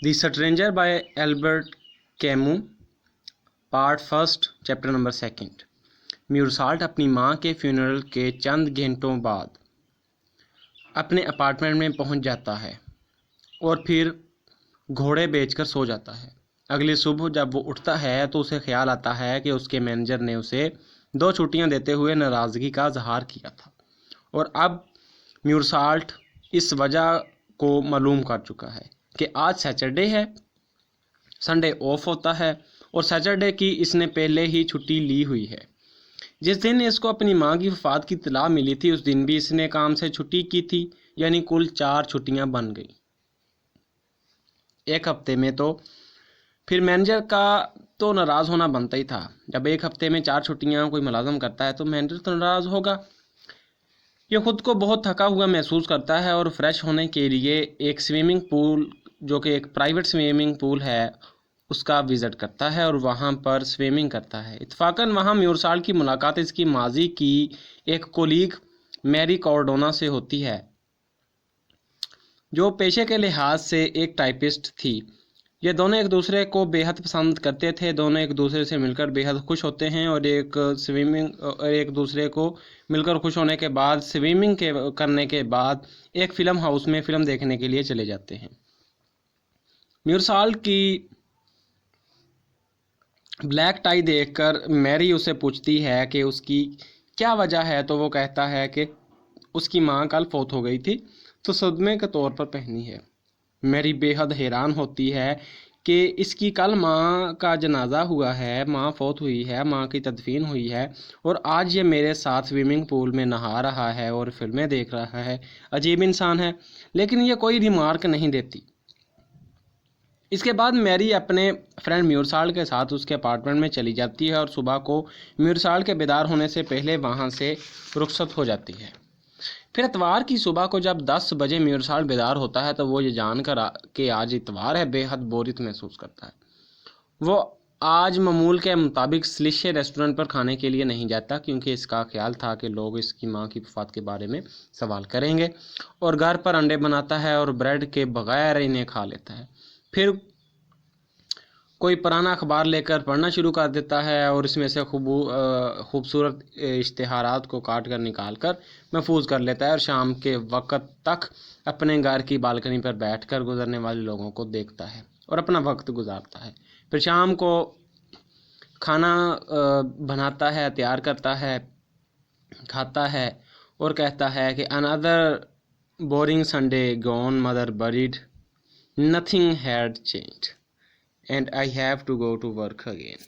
The stranger by Albert Camus, part first, chapter number 2। Meursault अपनी माँ के funeral के चंद घंटों बाद अपने अपार्टमेंट में पहुंच जाता है और फिर घोड़े बेचकर सो जाता है। अगली सुबह जब वो उठता है तो उसे ख्याल आता है कि उसके मैनेजर ने उसे 2 छुट्टियां देते हुए नाराज़गी का इजहार किया था, और अब म्यूरसाल्ट इस वजह को मालूम कर चुका है कि आज सैटरडे है, संडे ऑफ होता है और सैटरडे की इसने पहले ही छुट्टी ली हुई है। जिस दिन इसको अपनी माँ की वफात की इत्तला मिली थी उस दिन भी इसने काम से छुट्टी की थी, यानी कुल 4 छुट्टियां बन गई एक हफ्ते में। तो फिर मैनेजर का तो नाराज़ होना बनता ही था। जब एक हफ्ते में 4 छुट्टियां कोई मुलाजम करता है तो मैनेजर तो नाराज़ होगा। ये खुद को बहुत थका हुआ महसूस करता है और फ्रेश होने के लिए एक स्विमिंग पूल, जो कि एक प्राइवेट स्विमिंग पूल है, उसका विज़िट करता है और वहाँ पर स्विमिंग करता है। इत्तफाकन वहाँ म्यूरसाल्ट की मुलाकात इसकी माजी की एक कोलीग मैरी कॉर्डोना से होती है, जो पेशे के लिहाज से एक टाइपिस्ट थी। ये दोनों एक दूसरे को बेहद पसंद करते थे, दोनों एक दूसरे से मिलकर बेहद खुश होते हैं और एक दूसरे को मिलकर खुश होने के बाद स्विमिंग करने के बाद एक फ़िल्म हाउस में फ़िल्म देखने के लिए चले जाते हैं। म्यूरसाल्ट की ब्लैक टाई देखकर मैरी उसे पूछती है कि उसकी क्या वजह है, तो वो कहता है कि उसकी माँ कल फौत हो गई थी तो सदमे के तौर पर पहनी है। मैरी बेहद हैरान होती है कि इसकी कल माँ का जनाजा हुआ है, माँ फौत हुई है, माँ की तदफीन हुई है, और आज ये मेरे साथ स्विमिंग पूल में नहा रहा है और फिल्में देख रहा है। अजीब इंसान है, लेकिन ये कोई रिमार्क नहीं देती। इसके बाद मैरी अपने फ्रेंड म्यूरसाल्ट के साथ उसके अपार्टमेंट में चली जाती है और सुबह को म्यूरसाल्ट के बेदार होने से पहले वहाँ से रुखसत हो जाती है। फिर इतवार की सुबह को जब 10 बजे म्यूरसाल्ट बेदार होता है तो वो ये जानकर कि आज इतवार है बेहद बोरियत महसूस करता है। वो आज मामूल के मुताबिक स्लिशे रेस्टोरेंट पर खाने के लिए नहीं जाता, क्योंकि इसका ख्याल था कि लोग इसकी माँ की वफात के बारे में सवाल करेंगे, और घर पर अंडे बनाता है और ब्रेड के बगैर इन्हें खा लेता है। फिर कोई पुराना अखबार लेकर पढ़ना शुरू कर देता है और इसमें से खूबसूरत इश्तिहारात को काट कर निकाल कर महफूज कर लेता है और शाम के वक्त तक अपने घर की बालकनी पर बैठकर गुजरने वाले लोगों को देखता है और अपना वक्त गुजारता है। फिर शाम को खाना बनाता है, तैयार करता है, खाता है और कहता है कि another boring Sunday gone, mother buried, nothing had changed and I have to go to work again.